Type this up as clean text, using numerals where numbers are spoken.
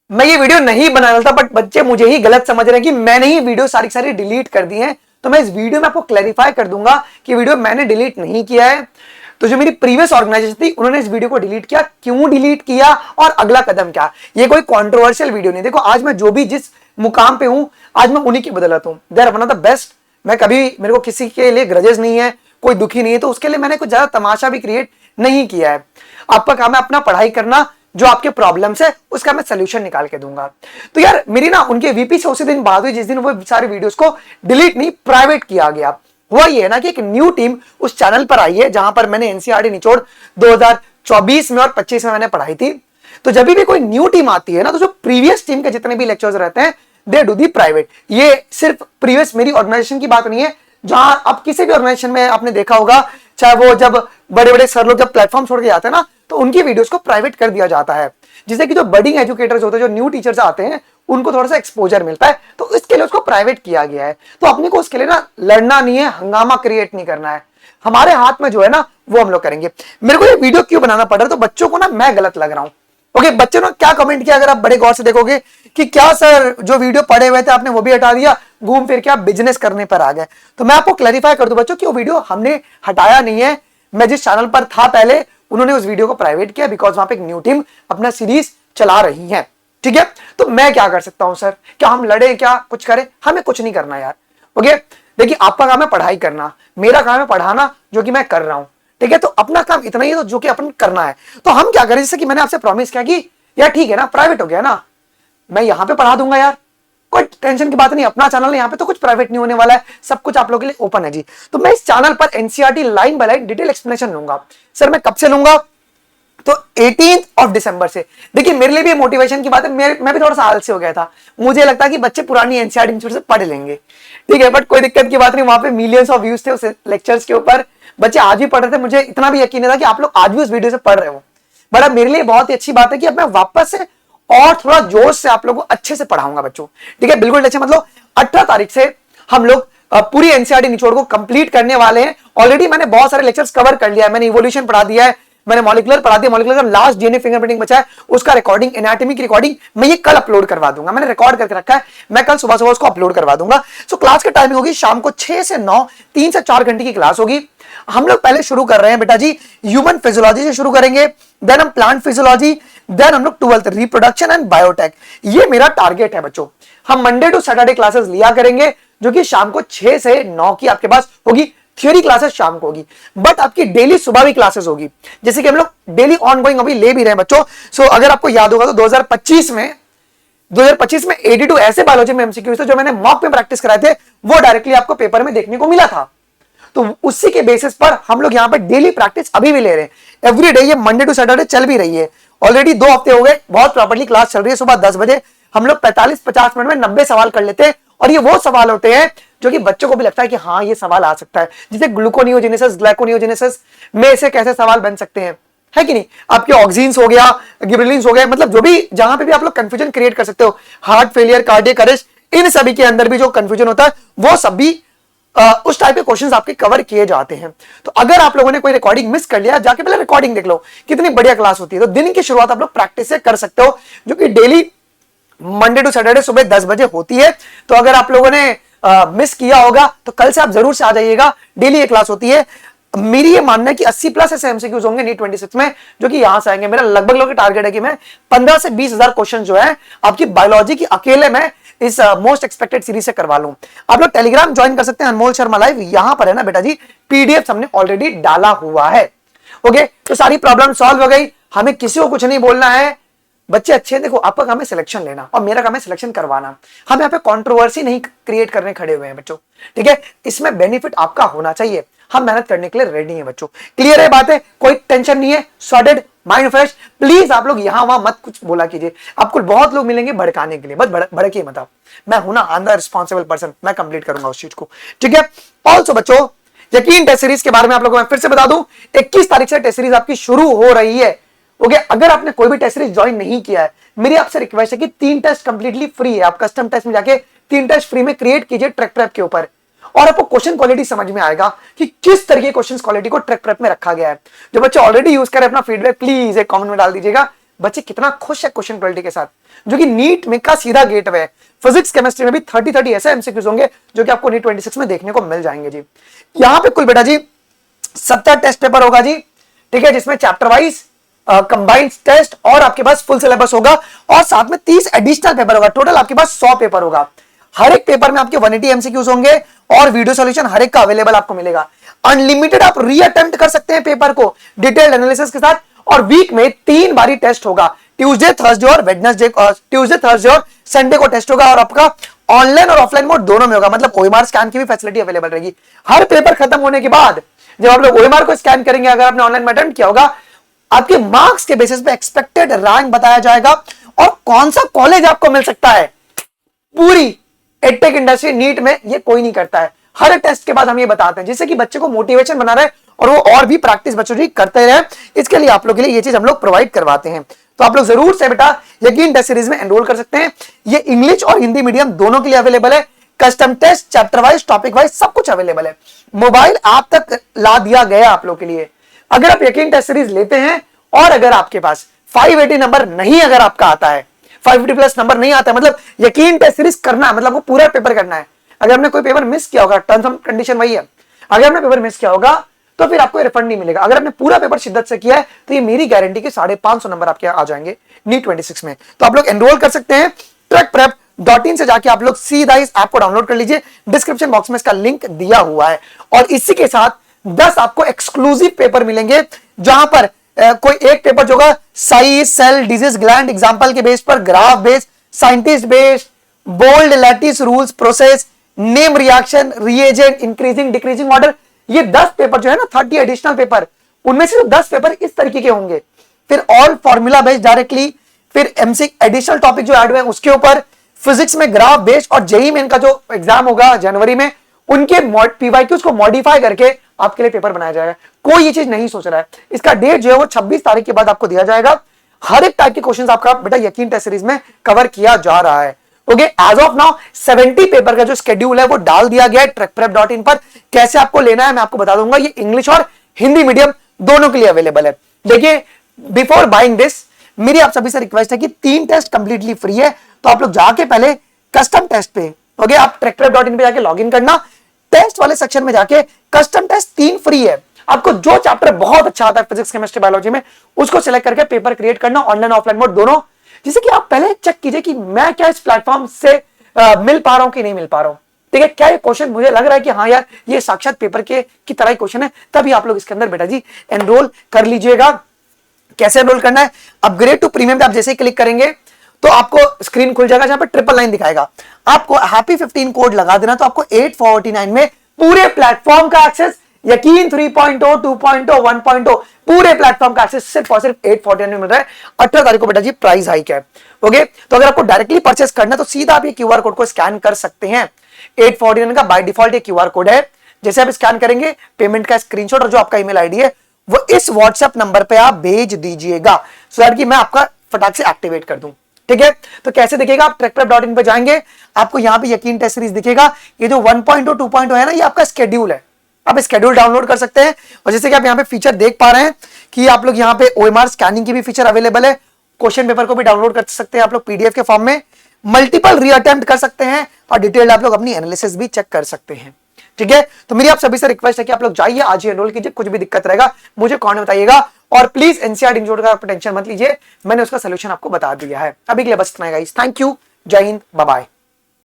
मैं ये वीडियो नहीं बना रहा था, बट बच्चे मुझे ही गलत समझ रहे हैं कि मैंने ही वीडियो सारी सारी डिलीट कर दी है। तो मैं इस वीडियो में आपको क्लैरिफाई कर दूंगा कि वीडियो मैंने डिलीट नहीं किया है। तो जो मेरी प्रीवियस ऑर्गेनाइजेशन थी उन्होंने इस वीडियो को डिलीट किया, क्यों डिलीट किया और अगला कदम क्या। ये कोई कंट्रोवर्शियल वीडियो नहीं। देखो आज मैं जो भी जिस मुकाम पे हूं, आज मैं उन्हीं की बदौलत हूं। They are one of the best. मैं कभी, मेरे को किसी के लिए ग्रजेस नहीं है, कोई दुखी नहीं है, तो उसके लिए मैंने कुछ ज्यादा तमाशा भी क्रिएट नहीं किया है। आपका काम है अपना पढ़ाई करना, जो आपके प्रॉब्लम्स है उसका मैं सोल्यूशन निकाल के दूंगा। तो यार मेरी ना उनके वीपी से उसी दिन बात हुई जिस दिन वो सारे वीडियोस को डिलीट नहीं प्राइवेट किया गया। हुआ ये ना कि एक न्यू टीम उस चैनल पर आई है जहां पर मैंने एनसीईआरटी निचोड़ 2024 में और 25 में मैंने पढ़ाई थी। तो जब भी कोई न्यू टीम आती है ना, तो जो प्रीवियस टीम के जितने भी लेक्चर्स रहते हैं दे डू दी प्राइवेट। ये सिर्फ प्रीवियस मेरी ऑर्गेनाइजेशन की बात नहीं है, जहां आप किसी भी ऑर्गेनाइजेशन में आपने देखा होगा, चाहे वो जब बड़े बड़े सर लोग जब प्लेटफॉर्म छोड़ के जाते हैं ना, तो उनकी वीडियोस को प्राइवेट कर दिया जाता है, जिससे कि जो बडिंग एजुकेटर्स होते हैं, जो न्यू टीचर्स आते हैं, उनको थोड़ा सा एक्सपोजर मिलता है। तो इसके लिए उसको प्राइवेट किया गया है। तो अपने को उसके लिए ना लड़ना नहीं है, हंगामा क्रिएट नहीं करना है। हमारे हाथ में जो है ना वो हम लोग करेंगे। मेरे को ये वीडियो क्यों बनाना पड़ रहा है, तो बच्चों को ना मैं गलत लग रहा हूं। ओके, बच्चों ने क्या कमेंट किया अगर आप बड़े गौर से देखोगे कि क्या सर जो वीडियो पढ़े हुए थे आपने वो भी हटा दिया, घूम फिर के आप बिजनेस करने पर आ गए। तो मैं आपको क्लैरिफाई कर दूं बच्चों कि वो वीडियो हमने हटाया नहीं है। मैं जिस चैनल पर था पहले, उन्होंने उस वीडियो को प्राइवेट किया बिकॉज वहां पे एक न्यू टीम अपना सीरीज चला रही है। ठीक है, तो मैं क्या कर सकता हूं सर, क्या हम लड़े, क्या कुछ करें? हमें कुछ नहीं करना यार। ओके, देखिए आपका काम है पढ़ाई करना, मेरा काम है पढ़ाना, जो कि मैं कर रहा हूं। ठीक है, तो अपना काम इतना ही है, तो जो कि अपन करना है। तो हम क्या करें, जैसे कि मैंने आपसे प्रॉमिस किया कि यार ठीक है ना, प्राइवेट हो गया ना, मैं यहां पे पढ़ा दूंगा यार, कोई टेंशन की बात नहीं। अपना चैनल है, यहाँ पे तो कुछ प्राइवेट नहीं होने वाला है, सब कुछ आप लोगों के लिए ओपन है जी। तो मैं इस चैनल पर NCERT line by line detail explanation लूंगा। सर मैं कब से लूंगा, तो 18 ऑफ दिसंबर से। देखिए मेरे लिए भी मोटिवेशन की बात है, मैं भी थोड़ा सा आलसी हो गया था। मुझे लगता है कि बच्चे पुरानी एनसीईआरटी से पढ़ लेंगे। ठीक है, बट कोई दिक्कत की बात नहीं, वहां पे मिलियंस ऑफ व्यूज थे उस लेक्चर्स के ऊपर, बच्चे आज भी पढ़ रहे थे। मुझे इतना भी यकीन था कि आप लोग आज भी उस वीडियो से पढ़ रहे हो। बट अब मेरे लिए बहुत ही अच्छी बात है कि अब मैं वापस से और थोड़ा जोश से आप लोगों को अच्छे से पढ़ाऊंगा बच्चों। ठीक है, बिल्कुल अच्छे, मतलब 18 तारीख से हम लोग पूरी एनसीईआरटी निचोड़ को कंप्लीट करने वाले हैं। ऑलरेडी मैंने बहुत सारे लेक्चर्स कवर कर लिया है। मैंने इवोल्यूशन पढ़ा दिया है, मैंने मॉलिक्यूलर पढ़ा दिया, मॉलिक्यूलर का लास्ट डीएनए फिंगरप्रिंटिंग बचा है, उसका रिकॉर्डिंग, एनाटॉमी की रिकॉर्डिंग मैं ये कल अपलोड करवा दूंगा। मैंने रिकॉर्ड करके रखा है, मैं कल सुबह सुबह उसको अपलोड करवा दूंगा। सो क्लास की टाइमिंग होगी शाम को 6 से 9, 3 से 4 घंटे की क्लास होगी। हम लोग पहले शुरू कर रहे हैं बेटा जी ह्यूमन फिजियोलॉजी से शुरू करेंगे, देन हम प्लांट फिजियोलॉजी, देन हम लोग 12th रिप्रोडक्शन एंड बायोटेक। ये मेरा टारगेट है बच्चों। हम मंडे टू सैटरडे क्लासेस लिया करेंगे, जो कि शाम को 6 से 9 की आपके पास होगी। थ्योरी क्लासेस शाम को होगी, बट आपकी डेली सुबह भी क्लासेस होगी, जैसे कि हम लोग डेली ऑनगोइंग अभी ले भी रहे हैं बच्चों। सो अगर आपको याद होगा तो 2025 में 82 ऐसे बायोलॉजी में एमसीक्यूज थे जो मैंने मॉक में प्रैक्टिस कराए थे, वो डायरेक्टली आपको पेपर में देखने को मिला था। तो उसी के बेसिस पर हम लोग यहाँ पर डेली प्रैक्टिस अभी भी ले रहे हैं, एवरी डे। ये मंडे टू सैटरडे चल भी रही है, ऑलरेडी 2 हफ्ते हो गए, बहुत प्रॉपर्ली क्लास चल रही है। सुबह 10 बजे हम लोग 45-50 मिनट में 90 सवाल कर लेते हैं, और ये वो सवाल होते हैं जो कि बच्चों को भी लगता है कि हाँ ये सवाल आ सकता है, जैसे ग्लूकोनियोजेनेसिस, ग्लाइकोनियोजेनेसिस में ऐसे कैसे सवाल बन सकते हैं, है कि नहीं। आपके ऑक्सीन्स हो गया, गिबरेलिन्स हो गया, मतलब जो भी जहां पे भी आप लोग कंफ्यूजन क्रिएट कर सकते हो, हार्ट फेलियर, कार्डियक अरेस्ट, इन सभी के अंदर भी जो कंफ्यूजन होता है वो सब भी उस टाइप के क्वेश्चंस आपके कवर किए जाते हैं। तो अगर आप लोगों ने कोई रिकॉर्डिंग मिस कर लिया, जाके पहले रिकॉर्डिंग देख लो, कितनी बढ़िया क्लास होती है। तो दिन की शुरुआत आप लोग प्रैक्टिस से कर सकते हो, जो कि डेली मंडे टू सैटरडे सुबह 10 बजे होती है। तो अगर आप लोगों ने मिस किया होगा तो कल से आप जरूर से आ जाइएगा, डेली ये क्लास होती है। मेरी ये मानना है कि 80+ ऐसे एमसीक्यूज होंगे नीट 26 में, जो कि यहां से आएंगे। मेरा लगभग लोगों का टारगेट है कि मैं 15 से 20 हजार क्वेश्चन जो है आपकी बायोलॉजी की अकेले में इस मोस्ट एक्सपेक्टेड सीरीज से करवा लूं। आप लोग टेलीग्राम ज्वाइन कर सकते हैं, अनमोल शर्मा लाइव, यहां पर है ना बेटा जी पीडीएफ हमने ऑलरेडी डाला हुआ है। ओके, तो सारी प्रॉब्लम सॉल्व हो गई, हमें किसी को कुछ नहीं बोलना है। बच्चे अच्छे, देखो आपका काम है सिलेक्शन लेना और मेरा काम है सिलेक्शन करवाना। हम यहाँ पे कंट्रोवर्सी नहीं क्रिएट करने खड़े हुए हैं बच्चों। ठीक है, इसमें बेनिफिट आपका होना चाहिए, हम मेहनत करने के लिए रेडी हैं बच्चों। क्लियर है बात है, कोई टेंशन नहीं है, सॉर्टेड, माइंड फ्रेश। प्लीज आप लोग यहां वहां मत कुछ बोला कीजिए, आपको बहुत लोग मिलेंगे भड़काने के लिए, बस भड़के मत आप। मैं हूं ना अंदर रिस्पॉन्सिबल पर्सन, मैं कंप्लीट करूंगा उस चीज को। ठीक है, ऑल्सो बच्चों यकीन टेस्ट सीरीज के बारे में आप लोगों को मैं फिर से बता दूं, 21 तारीख से टेस्ट सीरीज आपकी शुरू हो रही है। ओके, अगर आपने कोई भी टेस्ट सीरीज ज्वाइन नहीं किया है, मेरी आपसे रिक्वेस्ट है कि 3 टेस्ट कंप्लीटली फ्री है। आप कस्टम टेस्ट में जाके 3 टेस्ट फ्री में क्रिएट कीजिए ट्रैक प्रेप के ऊपर, और आपको क्वेश्चन क्वालिटी समझ में आएगा कि किस तरह के क्वेश्चन क्वालिटी को ट्रैक प्रेप में रखा गया है। जो बच्चे ऑलरेडी यूज करें अपना फीडबैक प्लीज एक कमेंट में डाल दीजिएगा, बच्चे कितना खुश है क्वेश्चन क्वालिटी के साथ, जो कि नीट में का सीधा गेटवे है। फिजिक्स केमिस्ट्री में भी 30 ऐसे एमसीक्यूज होंगे जो कि आपको नीट 26 में देखने को मिल जाएंगे जी। यहां पे कुल बेटा जी 70 टेस्ट पेपर होगा जी, ठीक है, जिसमें चैप्टर वाइज कंबाइंड टेस्ट और आपके पास फुल सिलेबस होगा, और साथ में 30 एडिशनल पेपर होगा। टोटल आपके पास 100 पेपर होगा। हर एक पेपर में आपके 180 एमसीक्यूज होंगे और वीडियो सॉल्यूशन हर एक का अवेलेबल आपको मिलेगा। अनलिमिटेड आप रीअटेम्प्ट कर सकते हैं पेपर को डिटेल्ड एनालिसिस के साथ, और वीक में 3 बारी टेस्ट होगा, ट्यूसडे थर्सडे और वेडनेसडे, ट्यूसडे थर्सडे और संडे को टेस्ट होगा, और आपका ऑनलाइन और ऑफलाइन मोड दोनों में होगा, मतलब ओएमआर स्कैन की भी फैसिलिटी अवेलेबल रहेगी। हर पेपर खत्म होने के बाद जब आप लोग ओएमआर को स्कैन करेंगे, अगर आपने ऑनलाइन में अटेम्प्ट किया होगा, आपके मार्क्स के बेसिस पे एक्सपेक्टेड रैंक बताया जाएगा और कौन सा कॉलेज आपको मिल सकता है। पूरी एडटेक इंडस्ट्री नीट में ये कोई नहीं करता है। हर टेस्ट के बाद हम ये बताते हैं, जिससे कि बच्चे को मोटिवेशन बना रहे और वो और भी प्रैक्टिस बच्चों की करते रहे। इसके लिए आप लोग के लिए ये चीज हम लोग प्रोवाइड करवाते हैं। तो आप लोग जरूर से बेटा यकीन टेस्ट सीरीज में एनरोल कर सकते हैं। ये इंग्लिश और हिंदी मीडियम दोनों के लिए अवेलेबल है। Custom test, chapter wise, topic wise सब कुछ अवेलेबल है। मोबाइल ऐप तक ला दिया गया आप लोग के लिए। अगर आप यकीन टेस्ट सीरीज लेते हैं और अगर आपके पास 580 नंबर नहीं अगर आपका आता है, 550 प्लस नंबर नहीं आता है, मतलब यकीन टेस्ट सीरीज करना है, मतलब वो पूरा पेपर करना है। अगर हमने कोई पेपर मिस किया होगा, टर्म्स एंड कंडीशन वही है, अगर हमने पेपर मिस किया होगा तो फिर आपको रिफंड नहीं मिलेगा। अगर आपने पूरा पेपर शिद्दत से किया है तो ये मेरी गारंटी के 550 नंबर आपके आ जाएंगे नीट 26 में। तो आप लोग एनरोल कर सकते हैं। ट्रैकप्रेप.in से जाके आप लोग सीधा इस ऐप को डाउनलोड कर लीजिए। डिस्क्रिप्शन बॉक्स में इसका लिंक दिया हुआ है। और इसी के साथ 10 आपको एक्सक्लूसिव पेपर मिलेंगे, जहां पर कोई एक पेपर जो होगा size, cell, disease, gland example के बेस पर, graph base, scientist base, bold, lattice, rules, process, name, reaction, reagent, increasing decreasing order, ये 10 पेपर जो है ना, 30 एडिशनल पेपर, उनमें से 10 पेपर इस तरीके के होंगे। फिर ऑल फॉर्मूला बेस्ड डायरेक्टली, फिर एमसी एडिशनल टॉपिक जो ऐड हुए हैं उसके ऊपर, फिजिक्स में ग्राफ बेस्ड, और जेईई मेन का जो एग्जाम होगा जनवरी में, उनके पीवाईक्यूज को मॉडिफाई करके आपके लिए पेपर बनाया जाएगा। कोई ये चीज नहीं सोच रहा है। इसका डेट जो है वो 26 तारीख के बाद आपको दिया जाएगा। हर एक टाइप के क्वेश्चंस आपका बेटा यकीन टेस्ट सीरीज में कवर किया जा रहा है। Okay, as of now 70 paper का जो शेड्यूल है वो डाल दिया गया है ट्रैकप्रेप.in पर। कैसे आपको लेना है मैं आपको बता दूंगा। ये इंग्लिश और हिंदी मीडियम दोनों के लिए अवेलेबल है। देखिए, बिफोर बाइंग दिस मेरी आप सभी से रिक्वेस्ट है कि 3 टेस्ट कंप्लीटली फ्री है, तो आप लोग जाके पहले कस्टम टेस्ट पे, ओके, आप ट्रैकप्रेप.in पे जाके लॉग इन करना। टेस्ट वाले सेक्शन में जाके कस्टम टेस्ट 3 फ्री है। आपको जो चैप्टर बहुत अच्छा आता है फिजिक्स, केमिस्ट्री, बायोलॉजी में, उसको सिलेक्ट करके पेपर क्रिएट करना, ऑनलाइन ऑफलाइन मोड दोनों, जिससे कि आप पहले चेक कीजिए कि मैं क्या इस प्लेटफॉर्म से मिल पा रहा हूं कि नहीं मिल पा रहा हूं। ठीक है, क्या ये क्वेश्चन मुझे लग रहा है कि हाँ यार ये साक्षात पेपर के की तरह ही क्वेश्चन है, तभी आप लोग इसके अंदर बेटा जी एनरोल कर लीजिएगा। कैसे एनरोल करना है, अपग्रेड टू प्रीमियम पे आप जैसे ही क्लिक करेंगे तो आपको स्क्रीन खुल जाएगा जहां पे 999 दिखाएगा। आपको हैप्पी 15 कोड लगा देना, तो आपको 849 में पूरे प्लेटफॉर्म का एक्सेस, यकीन 3.0, 2.0, 1.0 पूरे प्लेटफॉर्म का एक्सेस सिर्फ और सिर्फ 849 में मिल रहा है। 18 तारीख को बेटा जी प्राइस हाइक है। ओके, तो अगर आपको डायरेक्टली परचेस करना है तो सीधा आप ये क्यूआर कोड को स्कैन कर सकते हैं। 849 का बाय डिफॉल्ट ये क्यूआर कोड है। जैसे आप स्कैन करेंगे, पेमेंट का स्क्रीनशॉट और जो आपका ईमेल आईडी है वो इस व्हाट्सएप नंबर पे आप भेज दीजिएगा, सो दैट कि मैं आपका फटाक से एक्टिवेट कर दूं। ठीक है, तो कैसे दिखेगा, आप ट्रैकप्रेप.in पे जाएंगे, आपको यहाँ पे यकीन टेस्ट सीरीज दिखेगा। ये जो 1.0, 2.0 है ना, ये आपका शेड्यूल है। आप शेड्यूल डाउनलोड कर सकते हैं। और जैसे कि आप यहाँ पे फीचर देख पा रहे हैं कि आप लोग यहाँ पे ओएमआर स्कैनिंग की भी फीचर अवेलेबल है। क्वेश्चन पेपर को भी डाउनलोड कर सकते हैं आप लोग पीडीएफ के फॉर्म में, मल्टीपल रीअटेम्प्ट कर सकते हैं, और डिटेल आप लोग अपनी एनालिसिस भी चेक कर सकते हैं। ठीक है, तो मेरी आप सभी से रिक्वेस्ट है कि आप लोग जाइए, आज ही एनरोल कीजिए। कुछ भी दिक्कत रहेगा मुझे कमेंट में बताइएगा, और प्लीज एनसीईआरटी इंस्टीट्यूट का टेंशन मत लीजिए, मैंने उसका सोल्यूशन आपको बता दिया है। अभी के लिए बस इतना ही गाइस, थैंक यू, जय हिंद, बाय बाय।